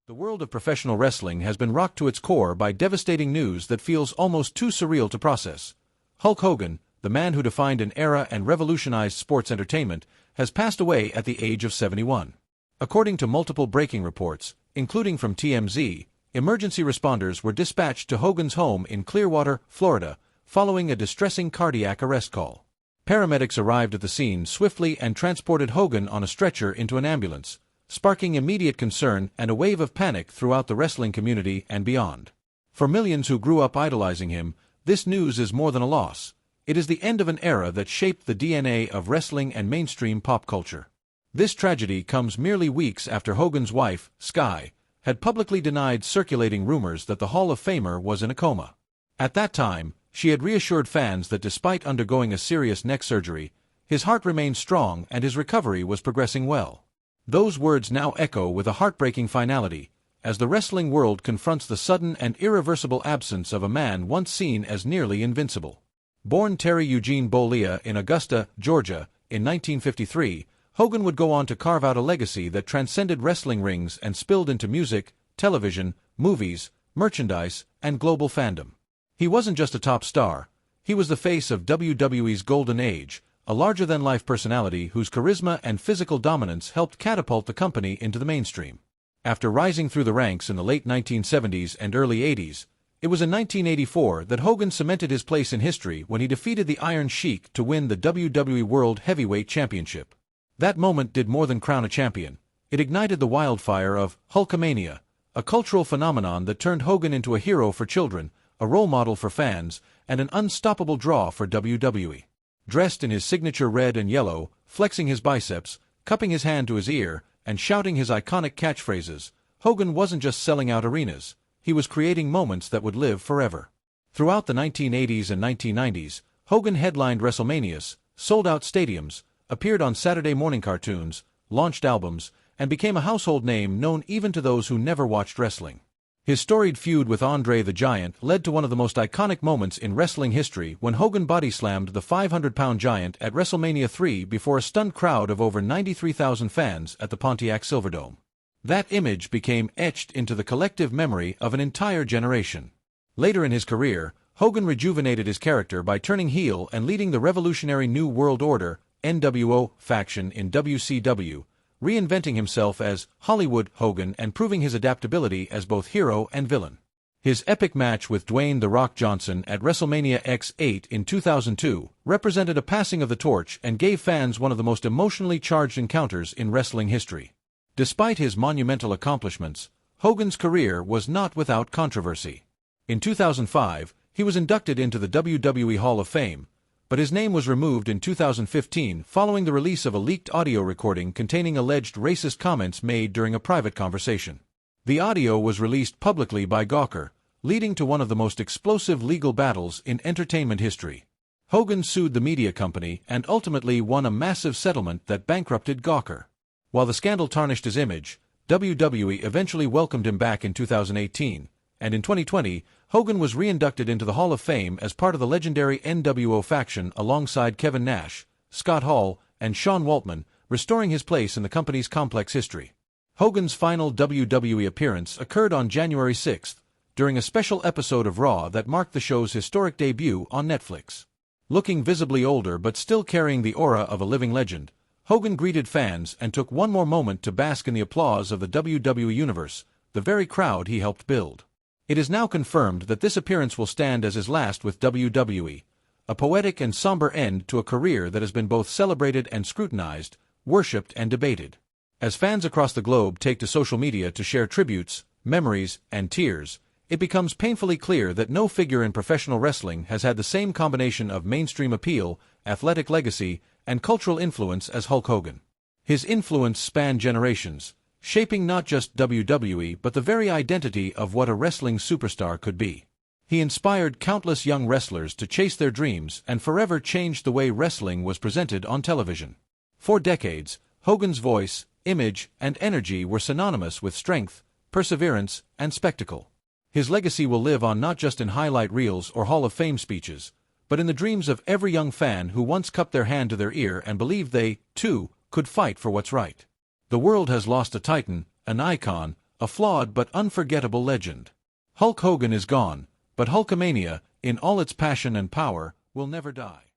The world of professional wrestling has been rocked to its core by devastating news that feels almost too surreal to process. Hulk Hogan, the man who defined an era and revolutionized sports entertainment, has passed away at the age of 71. According to multiple breaking reports, including from TMZ, emergency responders were dispatched to Hogan's home in Clearwater, Florida, following a distressing cardiac arrest call. Paramedics arrived at the scene swiftly and transported Hogan on a stretcher into an ambulance, sparking immediate concern and a wave of panic throughout the wrestling community and beyond. For millions who grew up idolizing him, this news is more than a loss. It is the end of an era that shaped the DNA of wrestling and mainstream pop culture. This tragedy comes merely weeks after Hogan's wife, Sky, had publicly denied circulating rumors that the Hall of Famer was in a coma. At that time, she had reassured fans that despite undergoing a serious neck surgery, his heart remained strong and his recovery was progressing well. Those words now echo with a heartbreaking finality, as the wrestling world confronts the sudden and irreversible absence of a man once seen as nearly invincible. Born Terry Eugene Bollea in Augusta, Georgia, in 1953, Hogan would go on to carve out a legacy that transcended wrestling rings and spilled into music, television, movies, merchandise, and global fandom. He wasn't just a top star, he was the face of WWE's golden age, a larger-than-life personality whose charisma and physical dominance helped catapult the company into the mainstream. After rising through the ranks in the late 1970s and early 80s, it was in 1984 that Hogan cemented his place in history when he defeated the Iron Sheik to win the WWE World Heavyweight Championship. That moment did more than crown a champion. It ignited the wildfire of Hulkamania, a cultural phenomenon that turned Hogan into a hero for children, a role model for fans, and an unstoppable draw for WWE. Dressed in his signature red and yellow, flexing his biceps, cupping his hand to his ear, and shouting his iconic catchphrases, Hogan wasn't just selling out arenas, he was creating moments that would live forever. Throughout the 1980s and 1990s, Hogan headlined WrestleManias, sold out stadiums, appeared on Saturday morning cartoons, launched albums, and became a household name known even to those who never watched wrestling. His storied feud with Andre the Giant led to one of the most iconic moments in wrestling history when Hogan body-slammed the 500-pound Giant at WrestleMania 3 before a stunned crowd of over 93,000 fans at the Pontiac Silverdome. That image became etched into the collective memory of an entire generation. Later in his career, Hogan rejuvenated his character by turning heel and leading the revolutionary New World Order (NWO) faction in WCW, reinventing himself as Hollywood Hogan and proving his adaptability as both hero and villain. His epic match with Dwayne "The Rock" Johnson at WrestleMania X8 in 2002 represented a passing of the torch and gave fans one of the most emotionally charged encounters in wrestling history. Despite his monumental accomplishments, Hogan's career was not without controversy. In 2005, he was inducted into the WWE Hall of Fame, but his name was removed in 2015 following the release of a leaked audio recording containing alleged racist comments made during a private conversation. The audio was released publicly by Gawker, leading to one of the most explosive legal battles in entertainment history. Hogan sued the media company and ultimately won a massive settlement that bankrupted Gawker. While the scandal tarnished his image, WWE eventually welcomed him back in 2018, and in 2020, Hogan was reinducted into the Hall of Fame as part of the legendary NWO faction alongside Kevin Nash, Scott Hall, and Sean Waltman, restoring his place in the company's complex history. Hogan's final WWE appearance occurred on January 6, during a special episode of Raw that marked the show's historic debut on Netflix. Looking visibly older but still carrying the aura of a living legend, Hogan greeted fans and took one more moment to bask in the applause of the WWE Universe, the very crowd he helped build. It is now confirmed that this appearance will stand as his last with WWE, a poetic and somber end to a career that has been both celebrated and scrutinized, worshipped and debated. As fans across the globe take to social media to share tributes, memories, and tears, it becomes painfully clear that no figure in professional wrestling has had the same combination of mainstream appeal, athletic legacy, and cultural influence as Hulk Hogan. His influence spanned generations, shaping not just WWE but the very identity of what a wrestling superstar could be. He inspired countless young wrestlers to chase their dreams and forever changed the way wrestling was presented on television. For decades, Hogan's voice, image, and energy were synonymous with strength, perseverance, and spectacle. His legacy will live on not just in highlight reels or Hall of Fame speeches, but in the dreams of every young fan who once cupped their hand to their ear and believed they, too, could fight for what's right. The world has lost a titan, an icon, a flawed but unforgettable legend. Hulk Hogan is gone, but Hulkamania, in all its passion and power, will never die.